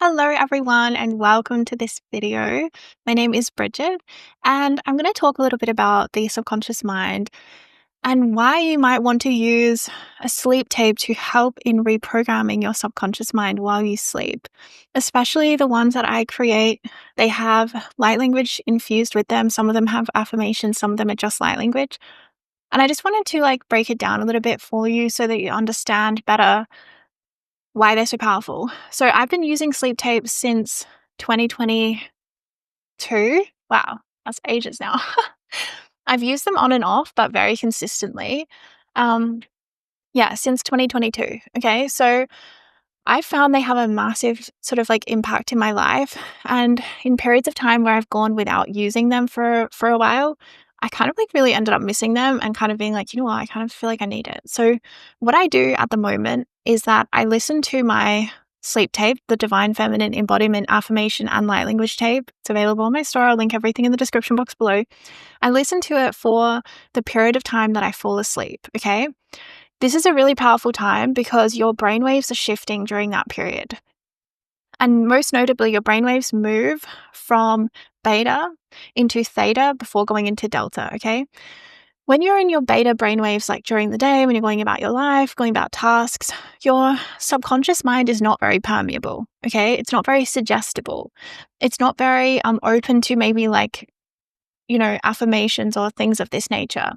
Hello everyone and welcome to this video. My name is Bridget and I'm going to talk a little bit about the subconscious mind and why you might want to use a sleep tape to help in reprogramming your subconscious mind while you sleep. Especially the ones that I create, they have light language infused with them. Some of them have affirmations, some of them are just light language. And I just wanted to break it down a little bit for you so that you understand better why they're so powerful. So I've been using sleep tapes since 2022. Wow, that's ages now. I've used them on and off, but very consistently. Since 2022. Okay, so I found they have a massive sort of impact in my life. And in periods of time where I've gone without using them for a while, I kind of really ended up missing them and kind of being like, you know what, I kind of feel like I need it. So what I do at the moment is that I listen to my sleep tape, the Divine Feminine Embodiment Affirmation and Light Language tape. It's available on my store. I'll link everything in the description box below. I listen to it for the period of time that I fall asleep, okay? This is a really powerful time because your brainwaves are shifting during that period. And most notably, your brainwaves move from beta into theta before going into delta, okay? When you're in your beta brainwaves, during the day, when you're going about your life, going about tasks, your subconscious mind is not very permeable, okay? It's not very suggestible. It's not very open to maybe affirmations or things of this nature.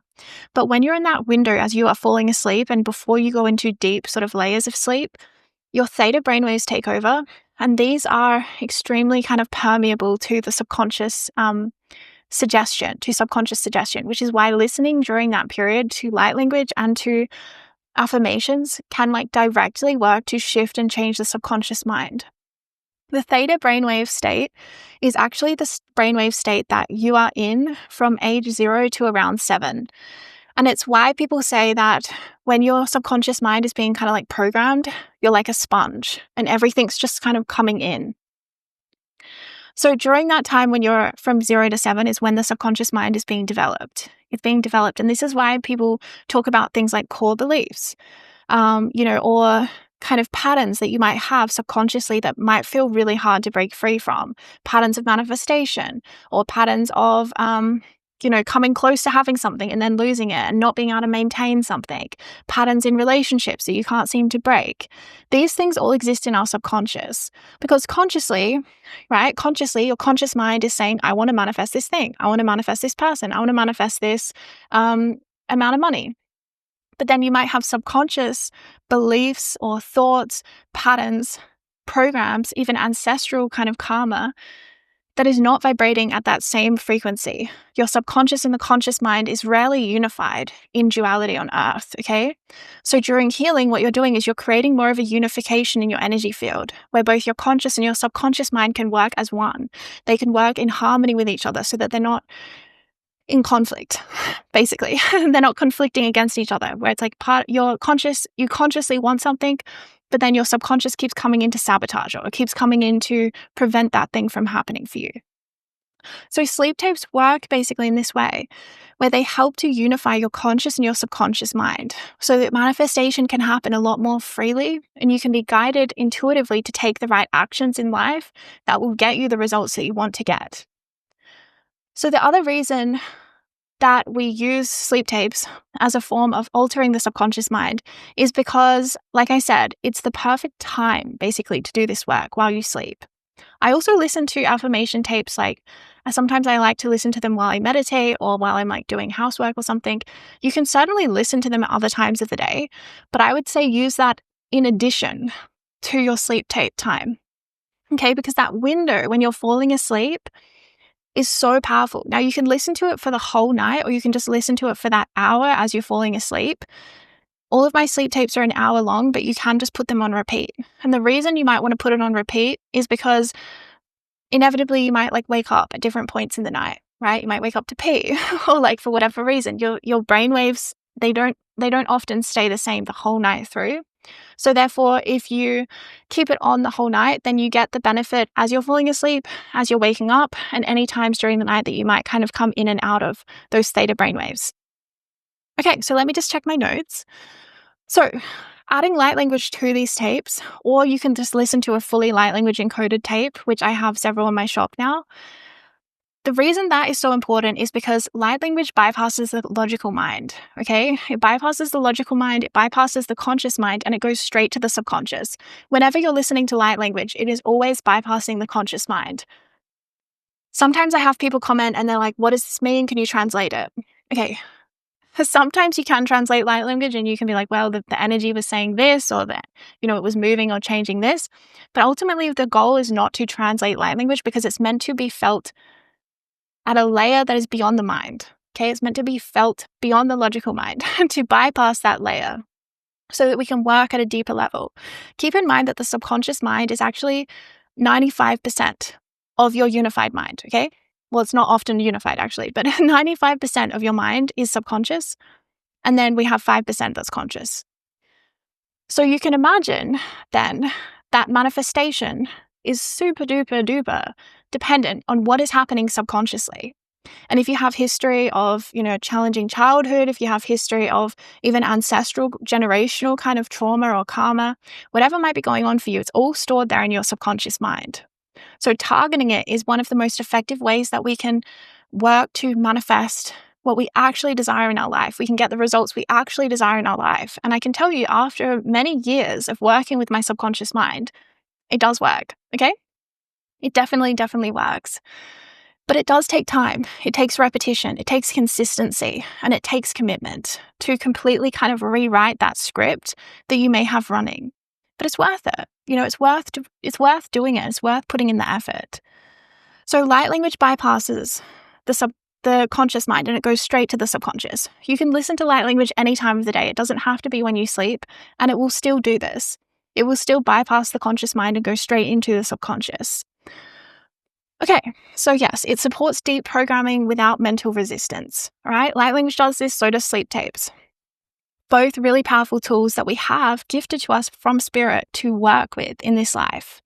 But when you're in that window as you are falling asleep and before you go into deep sort of layers of sleep, your theta brainwaves take over, and these are extremely kind of permeable to the subconscious suggestion, which is why listening during that period to light language and to affirmations can directly work to shift and change the subconscious mind. The theta brainwave state is actually the brainwave state that you are in from age 0 to around 7. And it's why people say that when your subconscious mind is being kind of programmed, you're like a sponge and everything's just kind of coming in. So during that time when you're from 0 to 7 is when the subconscious mind is being developed. It's being developed. And this is why people talk about things like core beliefs, or kind of patterns that you might have subconsciously that might feel really hard to break free from. Patterns of manifestation or patterns of, coming close to having something and then losing it and not being able to maintain something. Patterns in relationships that you can't seem to break. These things all exist in our subconscious because consciously, your conscious mind is saying, I want to manifest this thing. I want to manifest this person. I want to manifest this amount of money. But then you might have subconscious beliefs or thoughts, patterns, programs, even ancestral kind of karma that is not vibrating at that same frequency. Your subconscious and the conscious mind is rarely unified in duality on earth, okay? So during healing, what you're doing is you're creating more of a unification in your energy field where both your conscious and your subconscious mind can work as one. They can work in harmony with each other so that they're not in conflict, basically. They're not conflicting against each other, where it's you consciously want something, but then your subconscious keeps coming in to sabotage or keeps coming in to prevent that thing from happening for you. So sleep tapes work basically in this way, where they help to unify your conscious and your subconscious mind so that manifestation can happen a lot more freely and you can be guided intuitively to take the right actions in life that will get you the results that you want to get. So the other reason that we use sleep tapes as a form of altering the subconscious mind is because, like I said, it's the perfect time basically to do this work while you sleep. I also listen to affirmation tapes, sometimes I like to listen to them while I meditate or while I'm doing housework or something. You can certainly listen to them at other times of the day, but I would say use that in addition to your sleep tape time. Okay, because that window when you're falling asleep is so powerful. Now you can listen to it for the whole night or you can just listen to it for that hour as you're falling asleep. All of my sleep tapes are an hour long, but you can just put them on repeat. And the reason you might want to put it on repeat is because inevitably you might wake up at different points in the night, right? You might wake up to pee or for whatever reason, your brainwaves, they don't often stay the same the whole night through. So therefore, if you keep it on the whole night, then you get the benefit as you're falling asleep, as you're waking up, and any times during the night that you might kind of come in and out of those theta brainwaves. Okay, so let me just check my notes. So Adding light language to these tapes, or you can just listen to a fully light language encoded tape, which I have several in my shop now. The reason that is so important is because light language bypasses the logical mind, okay? It bypasses the logical mind, it bypasses the conscious mind, and it goes straight to the subconscious. Whenever you're listening to light language, it is always bypassing the conscious mind. Sometimes I have people comment and they're like, what does this mean? Can you translate it? Okay. Sometimes you can translate light language and you can be like, well, the energy was saying this, or that, it was moving or changing this. But ultimately, the goal is not to translate light language because it's meant to be felt at a layer that is beyond the mind. Okay, it's meant to be felt beyond the logical mind to bypass that layer so that we can work at a deeper level. Keep in mind that the subconscious mind is actually 95% of your unified mind, okay? Well, it's not often unified actually, but 95% of your mind is subconscious, and then we have 5% that's conscious. So you can imagine then that manifestation is super duper duper dependent on what is happening subconsciously. And if you have history of, challenging childhood, if you have history of even ancestral, generational kind of trauma or karma, whatever might be going on for you, it's all stored there in your subconscious mind. So targeting it is one of the most effective ways that we can work to manifest what we actually desire in our life. We can get the results we actually desire in our life. And I can tell you, after many years of working with my subconscious mind, it does work, okay? It definitely works. But it does take time. It takes repetition. It takes consistency. And it takes commitment to completely kind of rewrite that script that you may have running. But it's worth it. It's worth doing it. It's worth putting in the effort. So light language bypasses the conscious mind and it goes straight to the subconscious. You can listen to light language any time of the day. It doesn't have to be when you sleep, and it will still do this. It will still bypass the conscious mind and go straight into the subconscious. Okay, so yes, it supports deep programming without mental resistance. All right, light language does this, so does sleep tapes. Both really powerful tools that we have gifted to us from spirit to work with in this life.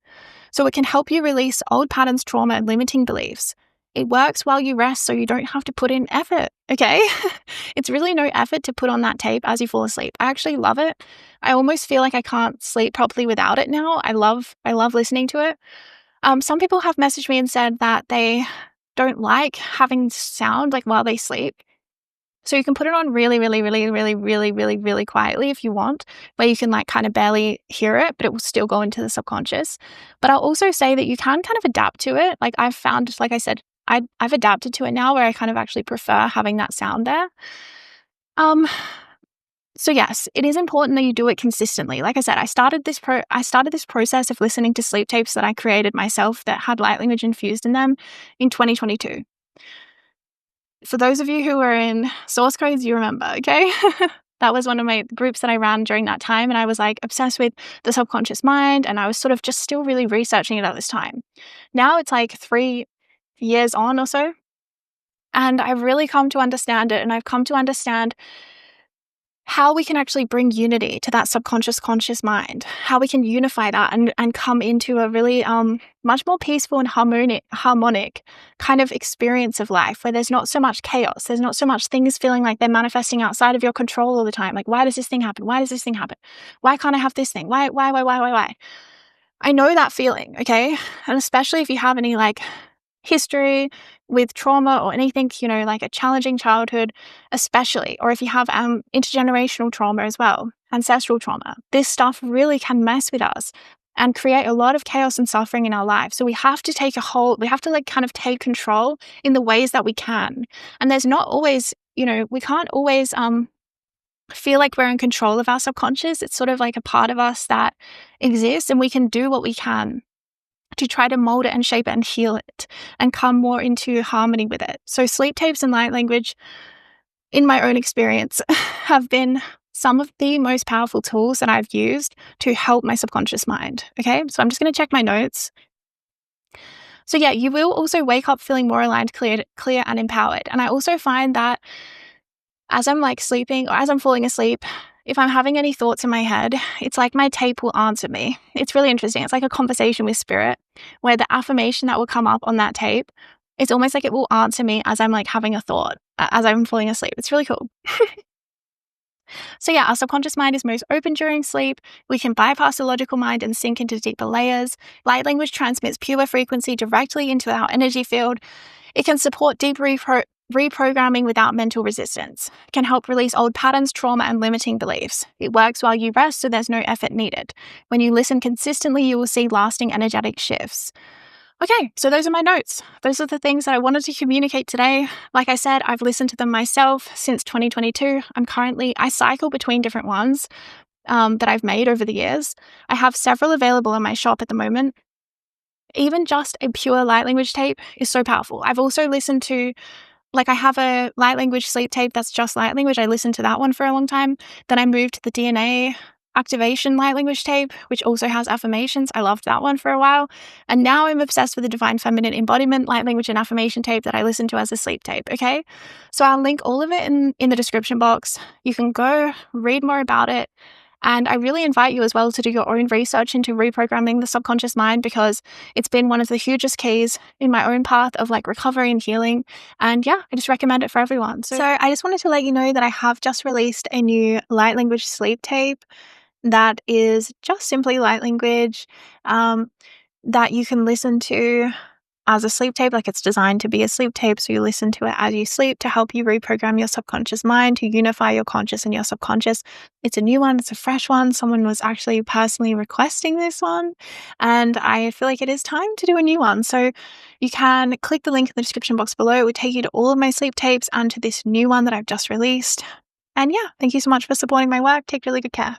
So it can help you release old patterns, trauma, and limiting beliefs. It works while you rest, so you don't have to put in effort, okay? It's really no effort to put on that tape as you fall asleep. I actually love it. I almost feel like I can't sleep properly without it now. I love listening to it. Some people have messaged me and said that they don't like having sound like while they sleep. So you can put it on really quietly if you want, where you can like kind of barely hear it, but it will still go into the subconscious. But I'll also say that you can kind of adapt to it. Like I've found, like I said, I've adapted to it now where I kind of actually prefer having that sound there. So yes, it is important that you do it consistently. Like I said, I started this process of listening to sleep tapes that I created myself that had light language infused in them in 2022. For those of you who were in source codes, you remember, okay? That was one of my groups that I ran during that time, and I was like obsessed with the subconscious mind, and I was sort of just still really researching it at this time. Now it's like 3 years on or so, and I've really come to understand it, and I've come to understand how we can actually bring unity to that subconscious conscious mind, how we can unify that and come into a really much more peaceful and harmonic kind of experience of life where there's not so much chaos, there's not so much things feeling like they're manifesting outside of your control all the time. Like, why does this thing happen? Why does this thing happen? Why can't I have this thing? Why? I know that feeling, okay? And especially if you have any like history with trauma or anything, like a challenging childhood, especially, or if you have intergenerational trauma as well, ancestral trauma, this stuff really can mess with us and create a lot of chaos and suffering in our lives. So we have to like kind of take control in the ways that we can. And there's not always, we can't always feel like we're in control of our subconscious. It's sort of like a part of us that exists, and we can do what we can to try to mold it and shape it and heal it and come more into harmony with it. So sleep tapes and light language, in my own experience, have been some of the most powerful tools that I've used to help my subconscious mind. Okay, so I'm just going to check my notes. So yeah, you will also wake up feeling more aligned, clear and empowered. And I also find that as I'm like sleeping or as I'm falling asleep, if I'm having any thoughts in my head, it's like my tape will answer me. It's really interesting. It's like a conversation with spirit where the affirmation that will come up on that tape, it's almost like it will answer me as I'm like having a thought, as I'm falling asleep. It's really cool. So yeah, our subconscious mind is most open during sleep. We can bypass the logical mind and sink into deeper layers. Light language transmits pure frequency directly into our energy field. It can support deep reprogramming without mental resistance. It can help release old patterns, trauma, and limiting beliefs. It works while you rest, so there's no effort needed. When you listen consistently, you will see lasting energetic shifts. Okay, so those are my notes. Those are the things that I wanted to communicate today. Like I said, I've listened to them myself since 2022. I cycle between different ones that I've made over the years. I have several available in my shop at the moment. Even just a pure light language tape is so powerful. I've also listened to, I have a light language sleep tape that's just light language. I listened to that one for a long time. Then I moved to the DNA activation light language tape, which also has affirmations. I loved that one for a while. And now I'm obsessed with the Divine Feminine Embodiment light language and affirmation tape that I listen to as a sleep tape. Okay. So I'll link all of it in the description box. You can go read more about it. And I really invite you as well to do your own research into reprogramming the subconscious mind, because it's been one of the hugest keys in my own path of recovery and healing. And yeah, I just recommend it for everyone. So I just wanted to let you know that I have just released a new light language sleep tape that is just simply light language that you can listen to as a sleep tape. It's designed to be a sleep tape, so you listen to it as you sleep to help you reprogram your subconscious mind, to unify your conscious and your subconscious. It's a new one. It's a fresh one. Someone was actually personally requesting this one, and I feel like it is time to do a new one. So you can click the link in the description box below. It will take you to all of my sleep tapes and to this new one that I've just released. And yeah, thank you so much for supporting my work. Take really good care.